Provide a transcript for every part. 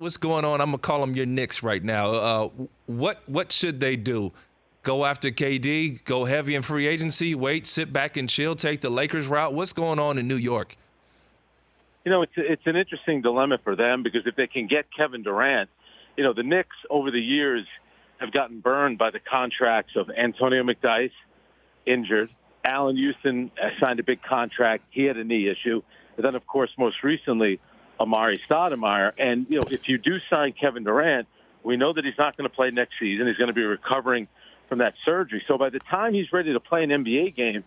What's going on? I'm gonna call them your Knicks right now. What should they do? Go after KD? Go heavy in free agency? Wait, sit back and chill? Take the Lakers route? What's going on in New York? It's an interesting dilemma for them because if they can get Kevin Durant, the Knicks over the years have gotten burned by the contracts of Antonio McDyess, injured. Allen Houston signed a big contract. He had a knee issue. And then, of course, most recently, Amari Stoudemire. And, if you do sign Kevin Durant, we know that he's not going to play next season. He's going to be recovering from that surgery. So by the time he's ready to play an NBA game,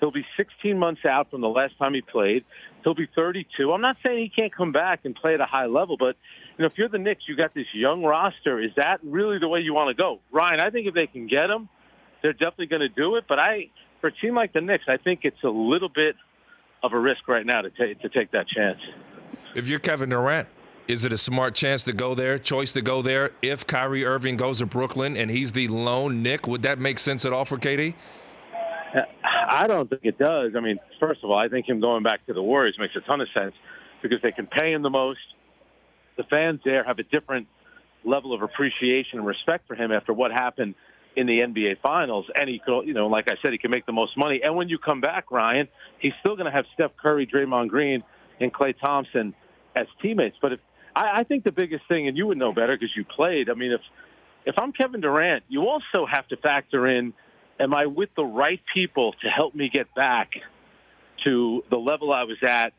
he'll be 16 months out from the last time he played. He'll be 32. I'm not saying he can't come back and play at a high level, but if you're the Knicks, you got this young roster. Is that really the way you want to go? Ryan, I think if they can get him, they're definitely going to do it. But for a team like the Knicks, I think it's a little bit of a risk right now to take that chance. If you're Kevin Durant, is it a smart choice to go there? If Kyrie Irving goes to Brooklyn and he's the lone Knick, would that make sense at all for KD? I don't think it does. I mean, first of all, I think him going back to the Warriors makes a ton of sense because they can pay him the most. The fans there have a different level of appreciation and respect for him after what happened in the NBA Finals. And he could, like I said, he can make the most money. And when you come back, Ryan, he's still going to have Steph Curry, Draymond Green, and Klay Thompson as teammates. But I think the biggest thing, and you would know better because you played, I mean, if I'm Kevin Durant, you also have to factor in, am I with the right people to help me get back to the level I was at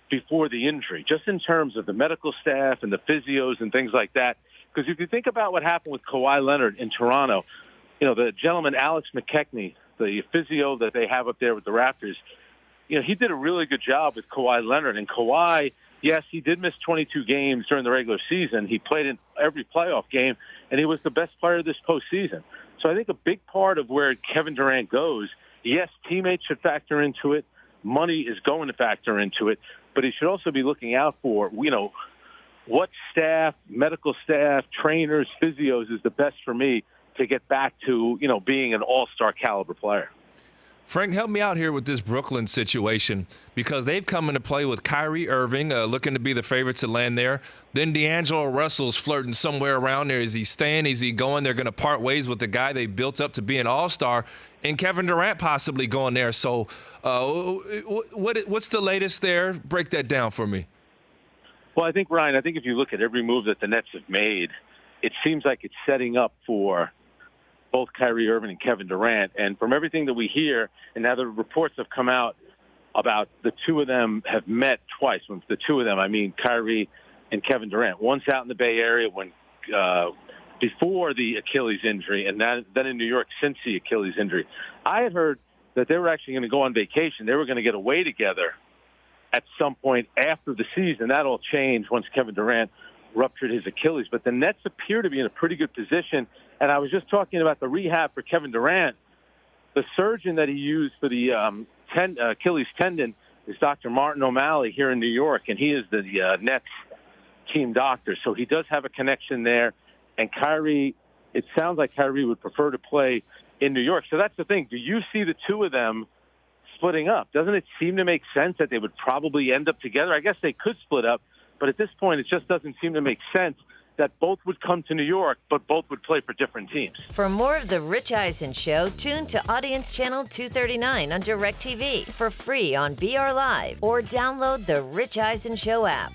before the injury, just in terms of the medical staff and the physios and things like that? Because if you think about what happened with Kawhi Leonard in Toronto, the gentleman, Alex McKechnie, the physio that they have up there with the Raptors, he did a really good job with Kawhi Leonard. And Kawhi, yes, he did miss 22 games during the regular season. He played in every playoff game, and he was the best player this postseason. So I think a big part of where Kevin Durant goes, yes, teammates should factor into it. Money is going to factor into it. But he should also be looking out for, what staff, medical staff, trainers, physios is the best for me to get back to, being an all-star caliber player. Frank, help me out here with this Brooklyn situation because they've come into play with Kyrie Irving, looking to be the favorites to land there. Then D'Angelo Russell's flirting somewhere around there. Is he staying? Is he going? They're going to part ways with the guy they built up to be an all-star, and Kevin Durant possibly going there. So what's the latest there? Break that down for me. Well, Ryan, if you look at every move that the Nets have made, it seems like it's setting up for both Kyrie Irving and Kevin Durant. And from everything that we hear, and now the reports have come out about the two of them have met twice. With the two of them, I mean Kyrie and Kevin Durant. Once out in the Bay Area before the Achilles injury, and then in New York since the Achilles injury. I had heard that they were actually going to go on vacation. They were going to get away together at some point after the season. That all changed once Kevin Durant ruptured his Achilles. But the Nets appear to be in a pretty good position. And I was just talking about the rehab for Kevin Durant. The surgeon that he used for the Achilles tendon is Dr. Martin O'Malley here in New York, and he is the Nets team doctor. So he does have a connection there. And Kyrie, it sounds like Kyrie would prefer to play in New York. So that's the thing. Do you see the two of them splitting up? Doesn't it seem to make sense that they would probably end up together? I guess they could split up, but at this point, it just doesn't seem to make sense that both would come to New York, but both would play for different teams. For more of The Rich Eisen Show, tune to Audience Channel 239 on DirecTV for free on BR Live or download the Rich Eisen Show app.